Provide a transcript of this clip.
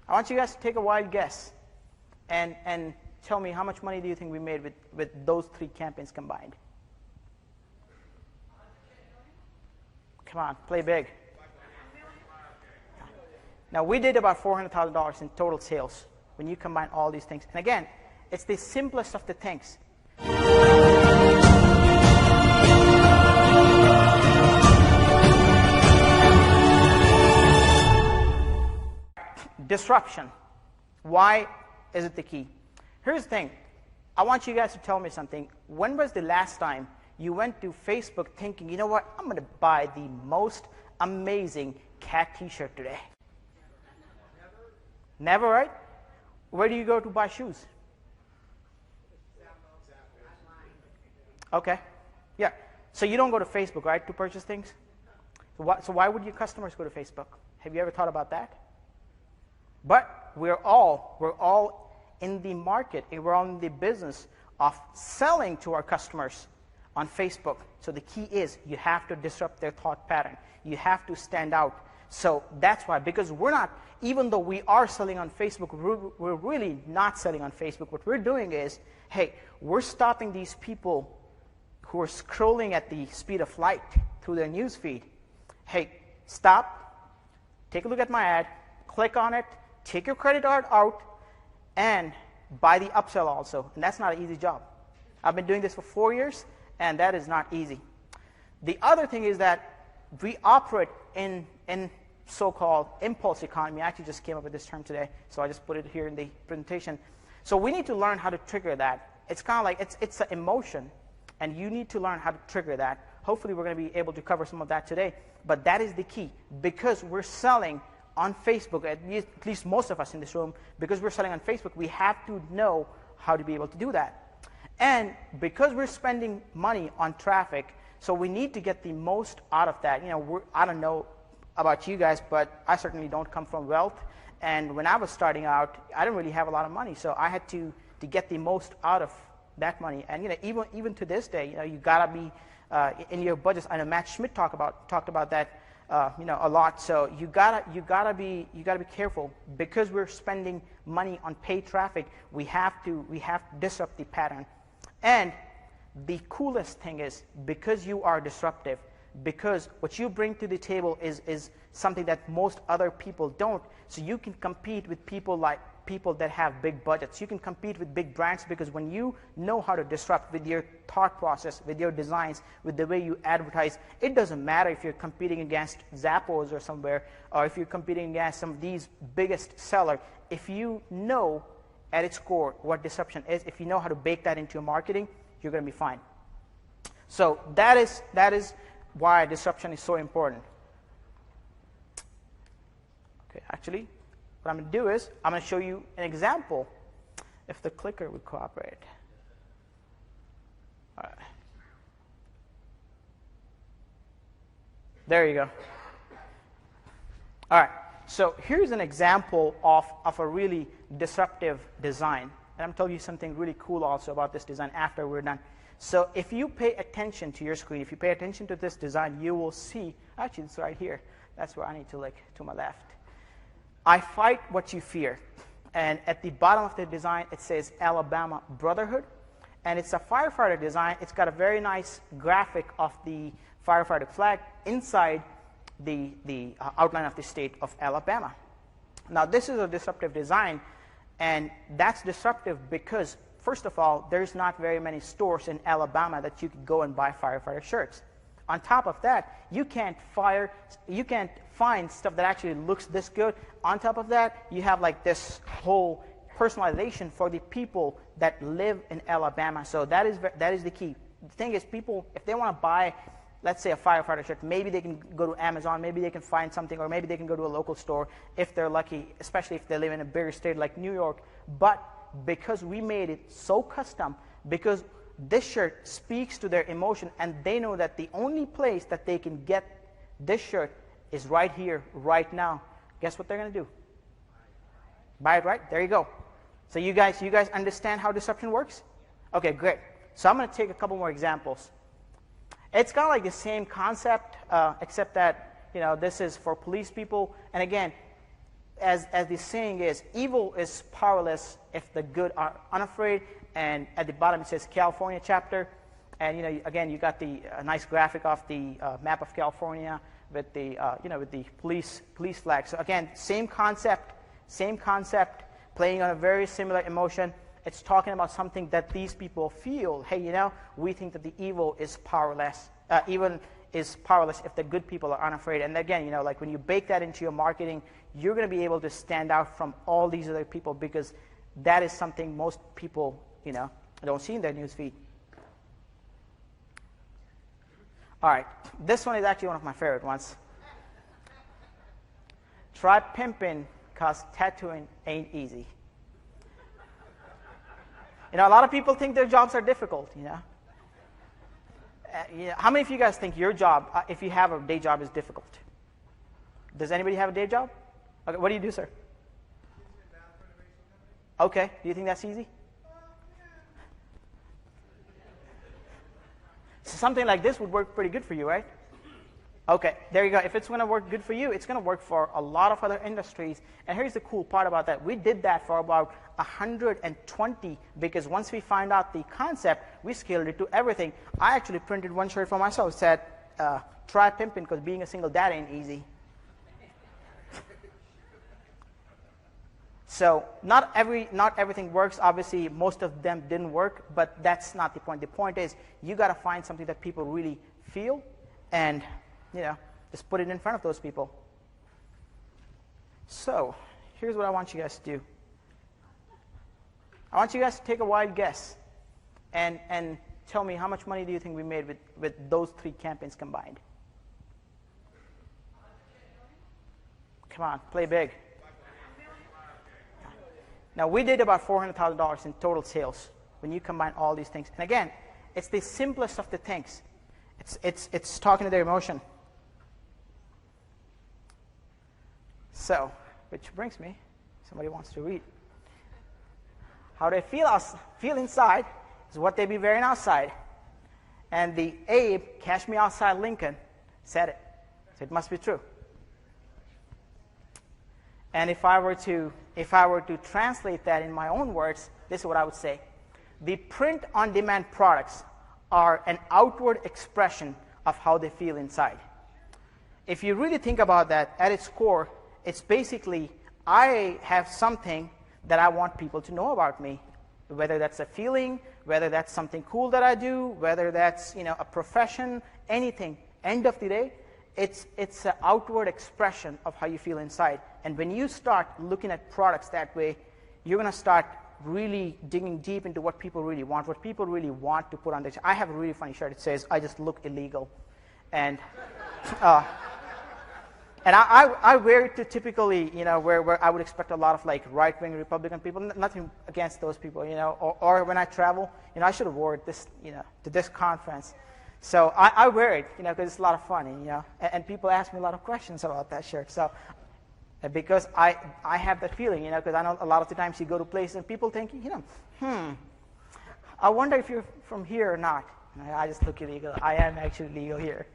I want you guys to take a wild guess and tell me how much money do you think we made with those 3 campaigns combined? Come on, play big. Now, we did about $400,000 in total sales when you combine all these things. And again, it's the simplest of the things. Disruption. Why is it the key? Here's the thing. I want you guys to tell me something. When was the last time you went to Facebook thinking, you know what, I'm going to buy the most amazing cat t-shirt today? Never, right? Where do you go to buy shoes? Okay. Yeah. So you don't go to Facebook, right, to purchase things? So why would your customers go to Facebook? Have you ever thought about that? But we're all in the market, and we're all in the business of selling to our customers on Facebook. So the key is you have to disrupt their thought pattern. You have to stand out. So that's why, because we're not, even though we are selling on Facebook, we're really not selling on Facebook. What we're doing is, hey, we're stopping these people who are scrolling at the speed of light through their news feed. Hey, stop, take a look at my ad, click on it, take your credit card out, and buy the upsell also. And that's not an easy job. I've been doing this for 4 years, and that is not easy. The other thing is that we operate in so-called impulse economy. I actually just came up with this term today, so I just put it here in the presentation. So we need to learn how to trigger that. It's kind of like, it's an emotion, and you need to learn how to trigger that. Hopefully we're going to be able to cover some of that today, but that is the key. Because we're selling on Facebook, at least most of us in this room, because we're selling on Facebook, we have to know how to be able to do that. And because we're spending money on traffic, so we need to get the most out of that. You know, I don't know about you guys, but I certainly don't come from wealth. And when I was starting out, I didn't really have a lot of money, so I had to get the most out of that money. And you know, even to this day, you know, you gotta be in your budgets. I know Matt Schmidt talked about that, you know, a lot. So you gotta be careful, because we're spending money on paid traffic. We have to disrupt the pattern. And the coolest thing is, because you are disruptive, because what you bring to the table is something that most other people don't. So you can compete with people that have big budgets. You can compete with big brands, because when you know how to disrupt with your thought process, with your designs, with the way you advertise, it doesn't matter if you're competing against Zappos or somewhere, or if you're competing against some of these biggest sellers. If you know at its core what disruption is, if you know how to bake that into your marketing, you're going to be fine. So that is why disruption is so important. Okay, actually, what I'm going to do is I'm going to show you an example, if the clicker would cooperate. All right. There you go. All right. So here's an example of a really disruptive design. And I'm telling you something really cool also about this design after we're done. So if you pay attention to your screen, if you pay attention to this design, you will see, actually it's right here. That's where I need to look, to my left. I fight what you fear. And at the bottom of the design, it says Alabama Brotherhood. And it's a firefighter design. It's got a very nice graphic of the firefighter flag inside the outline of the state of Alabama. Now, this is a disruptive design, and that's disruptive because, first of all, there's not very many stores in Alabama that you could go and buy firefighter shirts. On top of that, you can't find stuff that actually looks this good. On top of that, you have like this whole personalization for the people that live in Alabama. So that is the key. The thing is, people, if they want to buy, let's say, a firefighter shirt, maybe they can go to Amazon, maybe they can find something, or maybe they can go to a local store if they're lucky, especially if they live in a bigger state like New York. But because we made it so custom, because this shirt speaks to their emotion, and they know that the only place that they can get this shirt is right here, right now, guess what they're going to do? Buy it, right? There you go. So you guys understand how disruption works? Okay, great. So I'm going to take a couple more examples. It's kind of like the same concept, except that, you know, this is for police people. And again, as the saying is, evil is powerless if the good are unafraid. And at the bottom it says California chapter. And again, you got the nice graphic of the map of California with the with the police flag. So again, same concept, playing on a very similar emotion. It's talking about something that these people feel. Hey, we think that the evil is powerless. Even is powerless if the good people are unafraid. And again, like when you bake that into your marketing, you're going to be able to stand out from all these other people, because that is something most people, don't see in their newsfeed. All right, this one is actually one of my favorite ones. Try pimping, cause tattooing ain't easy. A lot of people think their jobs are difficult, How many of you guys think your job, if you have a day job, is difficult? Does anybody have a day job? Okay, what do you do, sir? Okay, do you think that's easy? So something like this would work pretty good for you, right? Okay, there you go. If it's going to work good for you, it's going to work for a lot of other industries. And here's the cool part about that. We did that for about 120, because once we found out the concept, we scaled it to everything. I actually printed one shirt for myself. It said, try pimping, because being a single dad ain't easy. So not everything works. Obviously, most of them didn't work, but that's not the point. The point is, you got to find something that people really feel, and just put it in front of those people. So here's what I want you guys to do. I want you guys to take a wild guess and tell me, how much money do you think we made with those 3 campaigns combined? Come on, play big. Now, we did about $400,000 in total sales when you combine all these things. And again, it's the simplest of the things. It's talking to their emotion. So, which brings me, somebody wants to read. How they feel inside is what they be wearing outside. And the Abe, Cash Me Outside Lincoln, said it. So it must be true. And if I were to translate that in my own words, this is what I would say. The print-on-demand products are an outward expression of how they feel inside. If you really think about that, at its core, it's basically, I have something that I want people to know about me, whether that's a feeling, whether that's something cool that I do, whether that's a profession, anything. End of the day, it's an outward expression of how you feel inside. And when you start looking at products that way, you're going to start really digging deep into what people really want to put on their shirt. I have a really funny shirt. It says, "I just look illegal," and I wear it to typically, where I would expect a lot of like right-wing Republican people. Nothing against those people, or when I travel, I should have wore it this, to this conference. So I wear it, because it's a lot of fun, and people ask me a lot of questions about that shirt. So because I have that feeling, because I know a lot of the times you go to places and people think, I wonder if you're from here or not. And I just look illegal. I am actually legal here.